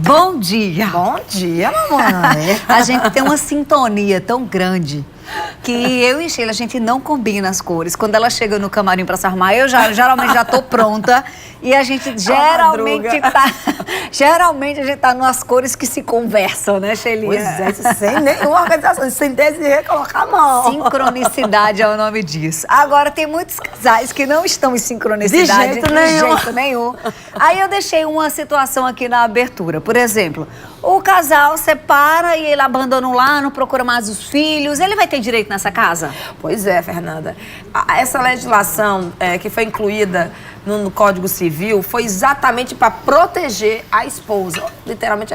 Bom dia! Bom dia, mamãe! A gente tem uma sintonia tão grande que eu e Sheila, a gente não combina as cores. Quando ela chega no camarim pra se arrumar, eu geralmente já tô pronta. E a gente geralmente a gente tá nas cores que se conversam, né, Sheilinha? Pois é, sem nenhuma organização, sem desejar colocar a mão. Sincronicidade é o nome disso. Agora, tem muitos casais que não estão em sincronicidade De jeito nenhum. Aí eu deixei uma situação aqui na abertura. Por exemplo, o casal separa e ele abandona o lar, não procura mais os filhos. Ele vai ter direito nessa casa? Pois é, Fernanda. Essa legislação que foi incluída no Código Civil foi exatamente para proteger a esposa. Literalmente,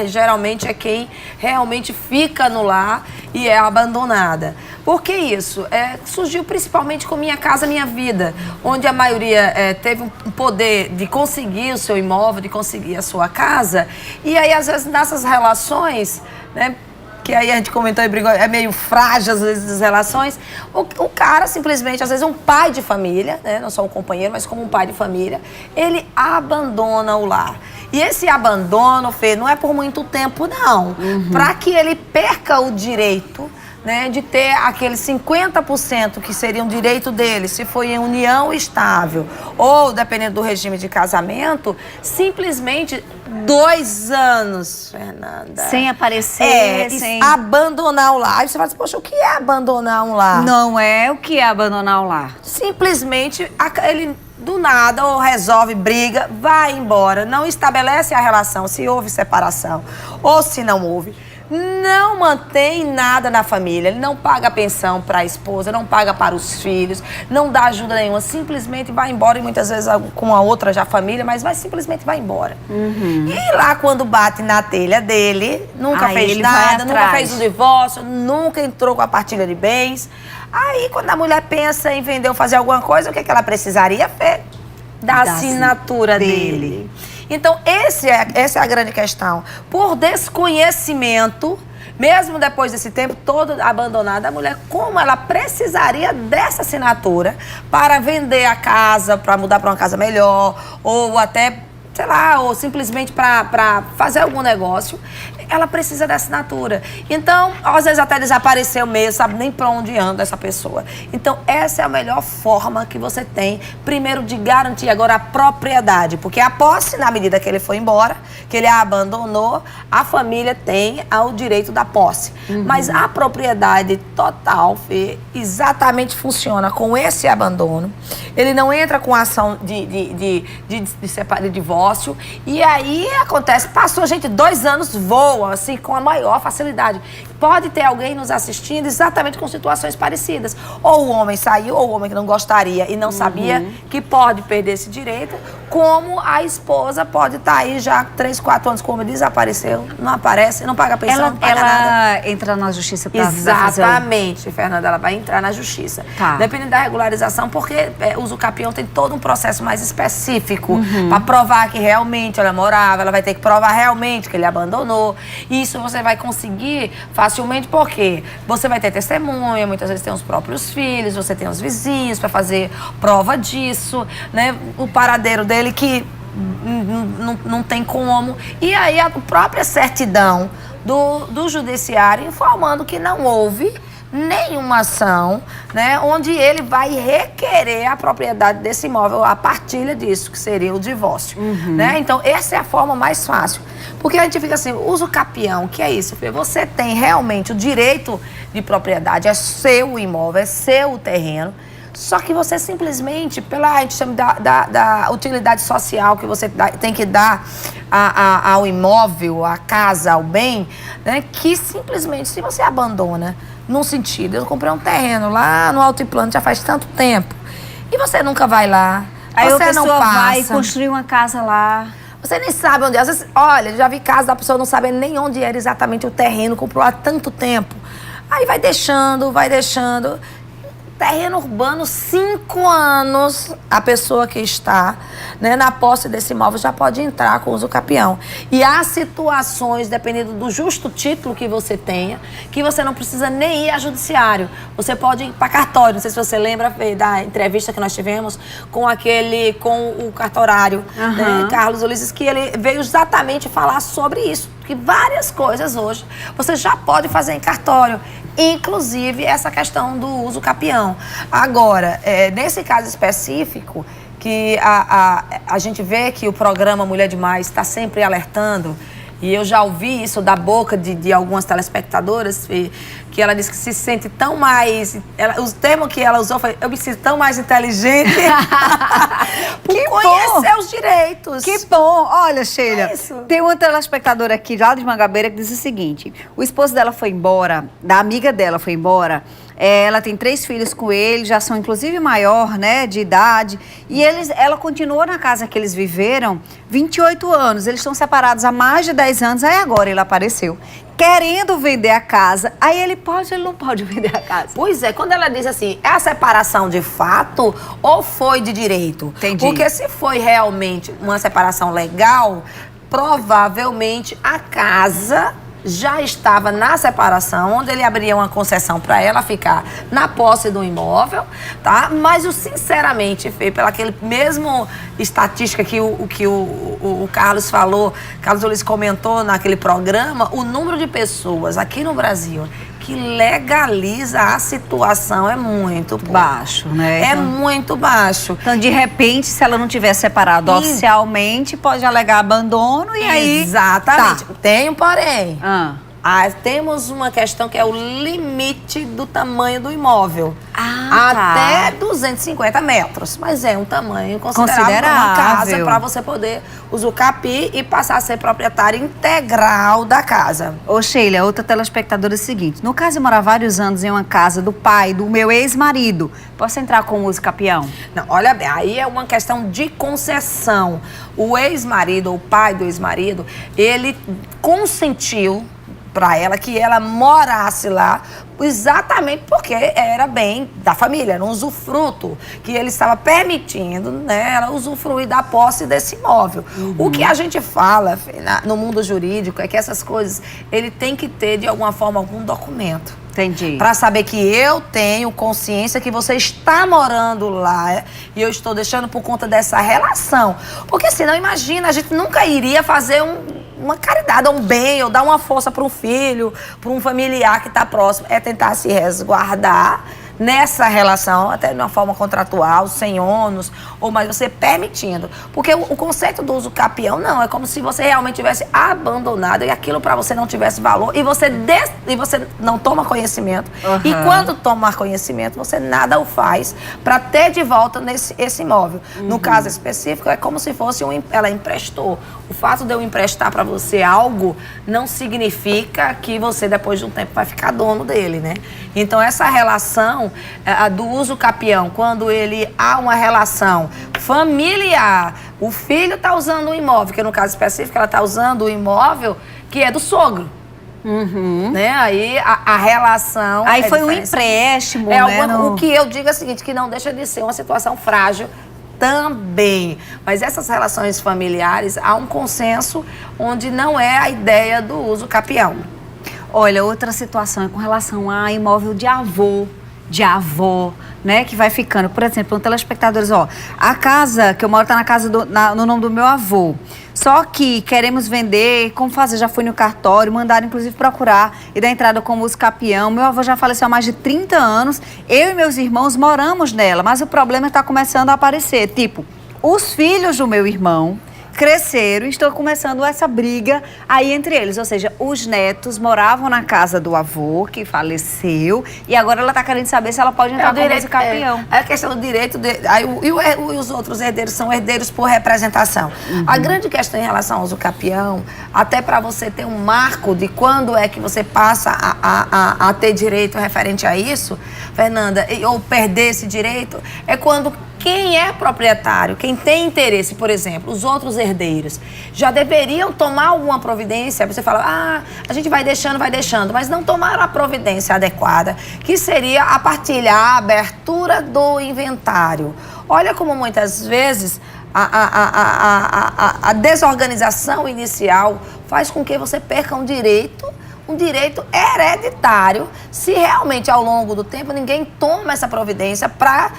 geralmente é quem realmente fica no lar e é abandonada. Por que isso? Surgiu principalmente com Minha Casa Minha Vida, onde a maioria teve um poder de conseguir o seu imóvel, de conseguir a sua casa. E aí, às vezes, nessas relações, né, que aí a gente comentou e brigou, é meio frágil às vezes as relações, o cara simplesmente, às vezes um pai de família, né, não só um companheiro, mas como um pai de família, ele abandona o lar. E esse abandono, Fê, não é por muito tempo, não. Para que ele perca o direito, né, de ter aqueles 50% que seria um direito dele, se for em união estável, ou dependendo do regime de casamento, simplesmente 2 anos, Fernanda. Sem aparecer, sem abandonar o lar. Aí você fala assim, poxa, o que é abandonar um lar? Não é o que é abandonar o lar. Simplesmente ele do nada ou resolve, briga, vai embora, não estabelece a relação, se houve separação ou se não houve. Não mantém nada na família, ele não paga pensão para a esposa, não paga para os filhos, não dá ajuda nenhuma, simplesmente vai embora e muitas vezes com a outra já família, mas simplesmente vai embora. E lá quando bate na telha dele, nunca fez nada, nunca fez um divórcio, nunca entrou com a partilha de bens. Aí quando a mulher pensa em vender ou fazer alguma coisa, o que ela precisaria? Da assinatura dele. Então, essa é a grande questão. Por desconhecimento, mesmo depois desse tempo todo abandonada, a mulher, como ela precisaria dessa assinatura para vender a casa, para mudar para uma casa melhor, ou até, sei lá, ou simplesmente para fazer algum negócio, ela precisa da assinatura. Então, às vezes até desapareceu mesmo, sabe nem para onde anda essa pessoa. Então, essa é a melhor forma que você tem, primeiro, de garantir agora a propriedade. Porque a posse, na medida que ele foi embora, que ele a abandonou, a família tem o direito da posse. Mas a propriedade total, Fê, exatamente funciona com esse abandono. Ele não entra com ação de divórcio. E aí acontece, passou, gente, 2 anos, voa, assim, com a maior facilidade. Pode ter alguém nos assistindo exatamente com situações parecidas. Ou o homem saiu, ou o homem que não gostaria e não sabia que pode perder esse direito, como a esposa pode estar aí já 3, 4 anos, como desapareceu, não aparece, não paga pensão, não paga nada. Ela entra na justiça para Exatamente, Fernanda, ela vai entrar na justiça. Tá. Dependendo da regularização, porque o usucapião tem todo um processo mais específico para provar que realmente ela morava, ela vai ter que provar realmente que ele abandonou. Isso você vai conseguir facilmente porque você vai ter testemunha, muitas vezes tem os próprios filhos, você tem os vizinhos para fazer prova disso, né? O paradeiro dele que não tem como. E aí a própria certidão do judiciário informando que não houve nenhuma ação, né, onde ele vai requerer a propriedade desse imóvel, a partilha disso, que seria o divórcio. Né? Então, essa é a forma mais fácil. Porque a gente fica assim, usucapião, que é isso? Você tem realmente o direito de propriedade, é seu o imóvel, é seu o terreno, só que você simplesmente, a gente chama da utilidade social que você tem que dar ao imóvel, à casa, ao bem, né, que simplesmente, se você abandona, num sentido, eu comprei um terreno lá no Altiplano já faz tanto tempo, e você nunca vai lá, aí você a pessoa não passa, vai construir uma casa lá. Você nem sabe onde é. Às vezes, olha, já vi casa da pessoa não saber nem onde era exatamente o terreno, comprou há tanto tempo. Aí vai deixando. terreno urbano, 5 anos, a pessoa que está, né, na posse desse imóvel já pode entrar com uso capião. E há situações, dependendo do justo título que você tenha, que você não precisa nem ir a judiciário. Você pode ir para cartório. Não sei se você lembra, Fê, da entrevista que nós tivemos com o cartorário, né, Carlos Ulisses, que ele veio exatamente falar sobre isso. Que várias coisas hoje você já pode fazer em cartório. Inclusive essa questão do uso capião. Agora, nesse caso específico, que a gente vê que o programa Mulher Demais está sempre alertando, e eu já ouvi isso da boca de algumas telespectadoras, que ela disse que se sente tão mais... o termo que ela usou foi: eu me sinto tão mais inteligente por conhecer os direitos. Que bom! Olha, Sheila, tem uma telespectadora aqui lá de Mangabeira que diz o seguinte: o esposo dela foi embora, da amiga dela foi embora. Ela tem 3 filhos com ele, já são inclusive maior, né, de idade. E ela continuou na casa que eles viveram 28 anos. Eles estão separados há mais de 10 anos. Aí agora ele apareceu querendo vender a casa. Aí ele não pode vender a casa. Pois é, quando ela diz assim, é a separação de fato ou foi de direito? Entendi. Porque se foi realmente uma separação legal, provavelmente a casa já estava na separação, onde ele abriria uma concessão para ela ficar na posse do imóvel, tá? Mas, sinceramente, Fê, pela aquele mesmo estatística que o Carlos falou, Carlos Ulisses comentou naquele programa, o número de pessoas aqui no Brasil que legaliza a situação é muito baixo, né? É muito baixo. Então, de repente, se ela não tiver separado oficialmente, pode alegar abandono e aí... Exatamente. Tá. Tem um porém. Temos uma questão que é o limite do tamanho do imóvel. Até 250 metros. Mas é um tamanho considerável uma casa para você poder usucapi e passar a ser proprietário integral da casa. Ô, Sheila, outra telespectadora é o seguinte: no caso, eu morar vários anos em uma casa do pai do meu ex-marido, posso entrar com o uso capião? Não, olha bem, aí é uma questão de concessão. O ex-marido, ou o pai do ex-marido, ele consentiu para ela que ela morasse lá, exatamente porque era bem da família, era um usufruto que ele estava permitindo, né, ela usufruir da posse desse imóvel. O que a gente fala no mundo jurídico é que essas coisas ele tem que ter de alguma forma algum documento. Entendi. Para saber que eu tenho consciência que você está morando lá e eu estou deixando por conta dessa relação. Porque senão, imagina, a gente nunca iria fazer uma caridade, um bem, ou dar uma força para um filho, para um familiar que está próximo. É tentar se resguardar nessa relação, até de uma forma contratual, sem ônus, ou mais você permitindo. Porque o conceito do uso capião, não, é como se você realmente tivesse abandonado e aquilo para você não tivesse valor e você não toma conhecimento. E quando toma conhecimento, você nada o faz para ter de volta esse imóvel. No caso específico, é como se fosse ela emprestou. O fato de eu emprestar para você algo não significa que você, depois de um tempo, vai ficar dono dele, né? Então, essa relação do uso capião, quando há uma relação familiar, o filho está usando um imóvel, que no caso específico, ela está usando o imóvel que é do sogro. Né? Aí a relação... Aí foi um empréstimo, né? O que eu digo é o seguinte, que não deixa de ser uma situação frágil também. Mas essas relações familiares, há um consenso onde não é a ideia do uso capião. Olha, outra situação é com relação a imóvel de avô, de avó, né, que vai ficando. Por exemplo, um telespectadores, a casa que eu moro está na casa no nome do meu avô. Só que queremos vender, como fazer? Já fui no cartório, mandaram inclusive procurar e dar entrada como uso capião. Meu avô já faleceu há mais de 30 anos, eu e meus irmãos moramos nela, mas o problema está começando a aparecer. Tipo, os filhos do meu irmão cresceram e estão começando essa briga aí entre eles. Ou seja, os netos moravam na casa do avô, que faleceu, e agora ela está querendo saber se ela pode entrar como uso capião. É a questão do direito, e os outros herdeiros são herdeiros por representação. A grande questão em relação ao uso capião, até para você ter um marco de quando é que você passa a ter direito referente a isso, Fernanda, ou perder esse direito, é quando quem é proprietário, quem tem interesse, por exemplo, os outros herdeiros, já deveriam tomar alguma providência. Você fala, a gente vai deixando, mas não tomaram a providência adequada, que seria a partilha, a abertura do inventário. Olha como muitas vezes a desorganização inicial faz com que você perca um direito hereditário, se realmente ao longo do tempo ninguém toma essa providência para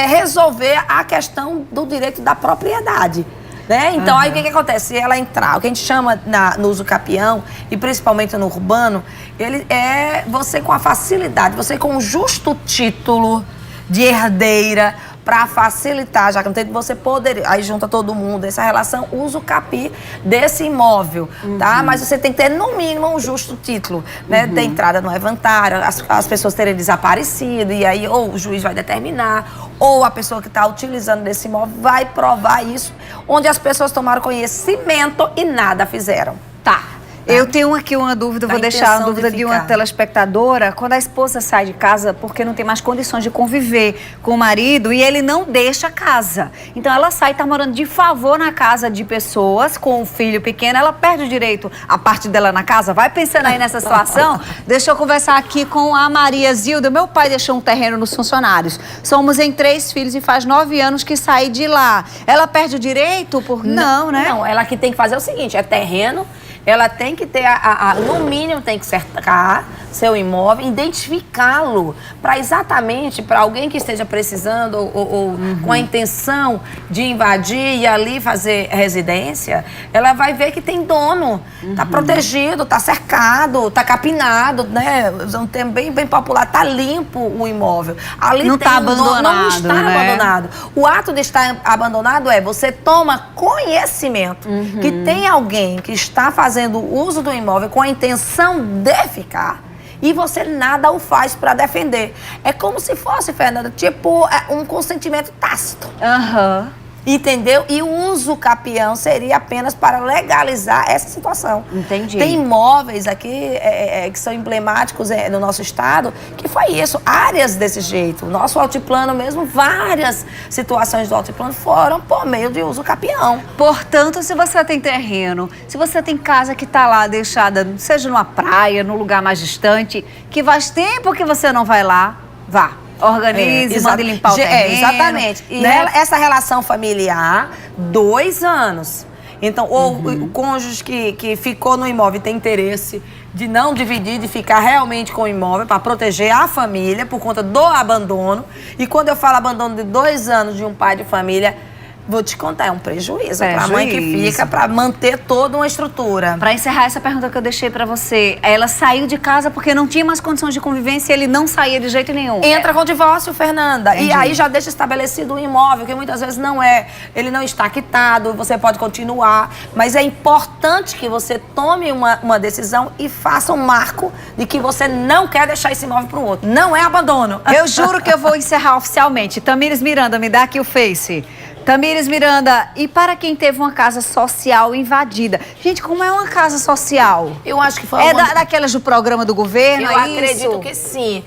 resolver a questão do direito da propriedade. Né? Então, aí o que acontece? Se ela entrar, o que a gente chama no uso capião, e principalmente no urbano, ele é você com a facilidade, você com o justo título de herdeira, para facilitar, já que não tem, você poder, aí junta todo mundo, essa relação, usa o capi desse imóvel, tá? Mas você tem que ter, no mínimo, um justo título, né? De entrada no inventário, as pessoas terem desaparecido, e aí ou o juiz vai determinar, ou a pessoa que está utilizando desse imóvel vai provar isso, onde as pessoas tomaram conhecimento e nada fizeram. Tá. Eu tenho aqui uma dúvida, vou deixar a dúvida de uma telespectadora. Quando a esposa sai de casa porque não tem mais condições de conviver com o marido e ele não deixa a casa. Então ela sai e está morando de favor na casa de pessoas com um filho pequeno, ela perde o direito, a parte dela na casa. Vai pensando aí nessa situação. Deixa eu conversar aqui com a Maria Zilda. Meu pai deixou um terreno nos funcionários. Somos em 3 filhos e faz 9 anos que saí de lá. Ela perde o direito por... Não, né? Não, ela que tem que fazer o seguinte, é terreno. Ela tem que ter, no mínimo, tem que cercar seu imóvel, identificá-lo exatamente para alguém que esteja precisando ou com a intenção de invadir e ali fazer residência, ela vai ver que tem dono, tá protegido, tá cercado, tá capinado, né? Um termo bem popular, tá limpo o imóvel. Ali não está abandonado, não está abandonado. O ato de estar abandonado você toma conhecimento que tem alguém que está fazendo uso do imóvel com a intenção de ficar e você nada o faz para defender. É como se fosse, Fernanda, tipo um consentimento tácito. Entendeu? E o uso capião seria apenas para legalizar essa situação. Entendi. Tem imóveis aqui que são emblemáticos no nosso estado, que foi isso, áreas desse jeito. O nosso altiplano mesmo, várias situações do altiplano foram por meio de uso capião. Portanto, se você tem terreno, se você tem casa que está lá deixada, seja numa praia, num lugar mais distante, que faz tempo que você não vai lá, vá. Organize, manda limpar o terreno. Exatamente. E essa relação familiar, 2 anos. Então, ou o cônjuge que ficou no imóvel tem interesse de não dividir, de ficar realmente com o imóvel para proteger a família por conta do abandono. E quando eu falo abandono de 2 anos de um pai de família, vou te contar, é um prejuízo para a mãe que fica, para manter toda uma estrutura. Para encerrar essa pergunta que eu deixei para você, ela saiu de casa porque não tinha mais condições de convivência e ele não saía de jeito nenhum. Entra com o divórcio, Fernanda. Entendi. E aí já deixa estabelecido o imóvel, que muitas vezes ele não está quitado, você pode continuar, mas é importante que você tome uma decisão e faça um marco de que você não quer deixar esse imóvel para o outro. Não é abandono. Eu juro que eu vou encerrar oficialmente. Tamires Miranda, me dá aqui o Face. Tamires Miranda, e para quem teve uma casa social invadida? Gente, como é uma casa social? Eu acho que foi daquelas do programa do governo, Eu acredito que sim.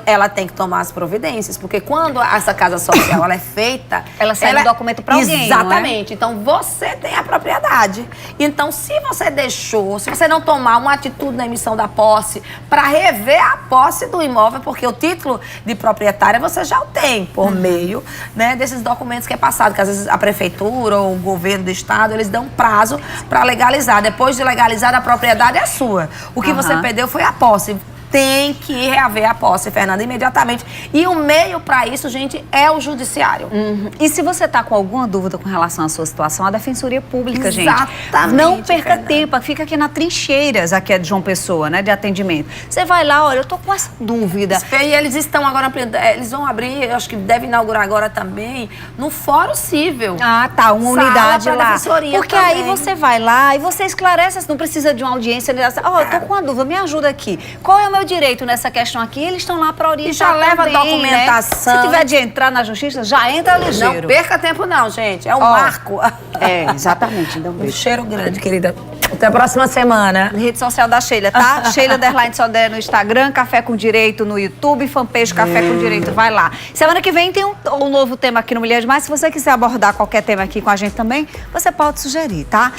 Ela tem que tomar as providências, porque quando essa casa social ela é feita... ela sai um documento para alguém, exatamente. Então, você tem a propriedade. Então, se você não tomar uma atitude na emissão da posse para rever a posse do imóvel, porque o título de proprietária você já o tem, por meio desses documentos que é passado, que às vezes a prefeitura ou o governo do estado, eles dão prazo para legalizar. Depois de legalizar, a propriedade é sua. O que você perdeu foi a posse. Tem que reaver a posse, Fernanda, imediatamente. E o meio para isso, gente, é o judiciário. E se você tá com alguma dúvida com relação à sua situação, a Defensoria Pública, exatamente, gente. Não perca tempo, fica aqui na Trincheiras, aqui é de João Pessoa, né, de atendimento. Você vai lá, olha, eu tô com essa dúvida. E eles estão agora, eles vão abrir, eu acho que deve inaugurar agora também, no Fórum Cível. Ah, tá, uma unidade lá. Defensoria porque também. aí você vai lá e você esclarece, não precisa de uma audiência. Eu tô com uma dúvida, me ajuda aqui. Qual é o meu direito nessa questão aqui? Eles estão lá para orientar. E já leva documentação. Né? Se tiver de entrar na justiça, já entra ligeiro. Não perca tempo não, gente. É um marco. Exatamente. Então, um cheiro grande, querida. Até a próxima semana. Rede social da Sheila, tá? Sheila _ Sodré no Instagram, Café com Direito no YouTube, fanpage Café com Direito, vai lá. Semana que vem tem um novo tema aqui no Mulher Demais. Se você quiser abordar qualquer tema aqui com a gente também, você pode sugerir, tá?